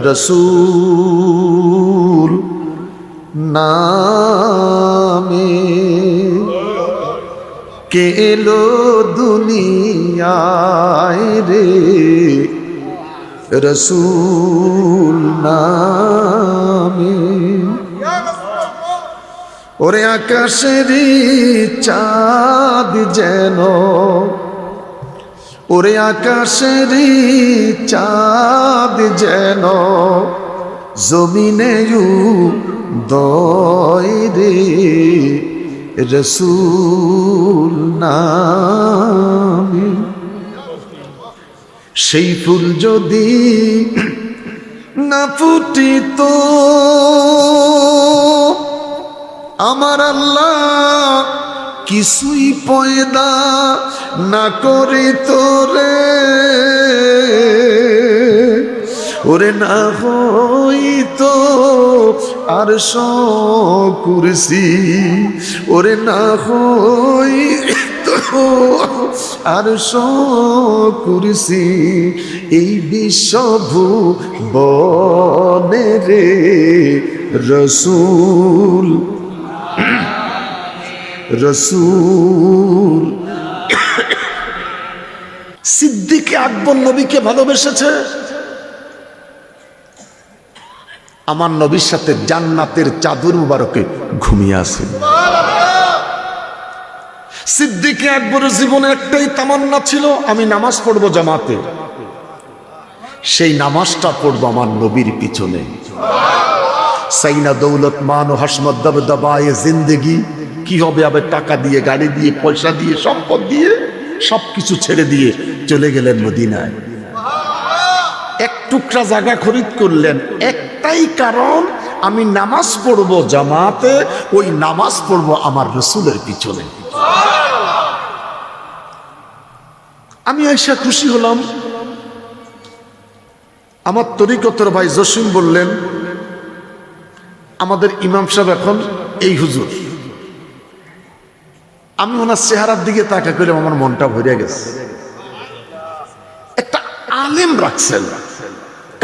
রসূল নামে কে এলো দুনিয়ায় রে, রসূল নামে। ওরে আকাশেরই চাঁদ যেন, ওরে আকাশেরই চাঁদ যেন জমিনে উদয় রে, রসূল নামে। সেই ফুল যদি না ফুটিত আমার আল্লাহ কিছুই পয়দা না করিত রে, ওরে না হইতো আরশ কুরসি, ওরে না হইতো আরশ কুরসি, এই বিশ্বভুবনে রে, রসূল রসূল। সিদ্দিকে আকবর নবীকে ভালোবেসেছে, আমার নবীর সাথে জান্নাতের চাদর মুবারকে ঘুমিয়ে আছে। সিদ্দিকে আকবরের জীবনে একটাই তামান্না ছিল, আমি নামাজ পড়বো জামাতে, সেই নামাজটা পড়বো আমার নবীর পিছনে। সাইনা দৌলত মান ও হাসমত দবদবায়ে জিন্দেগি, কি হবে আবার টাকা দিয়ে, গাড়ি দিয়ে, পয়সা দিয়ে, সম্পদ দিয়ে, সবকিছু ছেড়ে দিয়ে চলে গেলেন মদিনায়। এক টুকরা জায়গা খরিদ করলেন, একটাই কারণ, আমি নামাজ পড়বো জামাতে, ওই নামাজ পড়বো আমার রসূলের পিছনে। আমি আইসা খুশি হলাম। আমার তরিকতের ভাই জসিম বললেন, আমাদের ইমাম সাহেব এখন এই হুজুর। আমি ওনার চেহারার দিকে তাকা করলাম, আমার মনটা ভরে গেছে। একটা আলেম রাখছেন,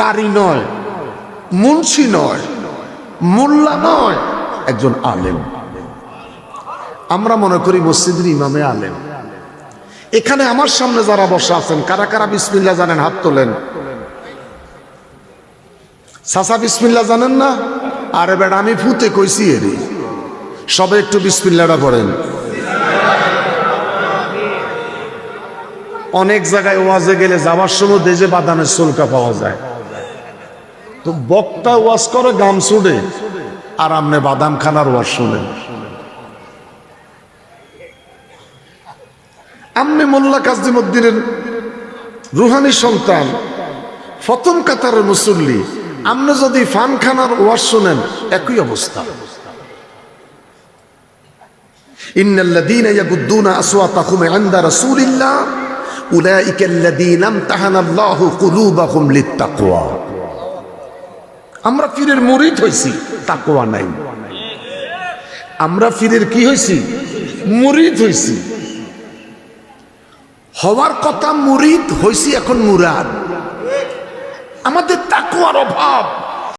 কারি নয়, মুন্সি নয়, মোল্লা নয়, একজন আলেম। আমরা মনে করি মসজিদের ইমামে আলেম। এখানে আমার সামনে যারা বসা আছেন, কারা কারা বিসমিল্লাহ জানেন? হাত তোলেন। চাচা বিসমিল্লাহ জানেন না? আরে বেটা, আমি ফুতে কইছি এরে, সবাই একটু বিসমিল্লাহটা পড়েন। অনেক জায়গায় ওয়াজে গেলে যাবার সময় দেশে বাদামের চুলকা পাওয়া যায়, তো বক্তা ওয়াজ করে গাম ছুড়ে, আর আমনে বাদাম খানার ওয়াজ শুনেন। আমনে মোল্লা কাজীমুদ্দিনের রুহানি সন্তান, প্রথম কাতারের মুসল্লি, আমনে যদি ফান খানার ওয়াজ শুনেন, একই অবস্থা। ইন্নাল্লাযীনা ইয়াগুদ্দুনা আসওয়াতাহুম ইনদা রাসূলিল্লাহ উলাইকাল্লাযীনা ইমতাহানাল্লাহু কুলুবাহুম লিত্তাকওয়া। আমরা পীরের মুরিদ হইছি, তাকওয়া নাই। আমরা পীরের কি হইছি? মুরিদ হইছি। হওয়ার কথা মুরিদ হইছি, এখন মুরাদ। আমাদের তাকওয়ার অভাব।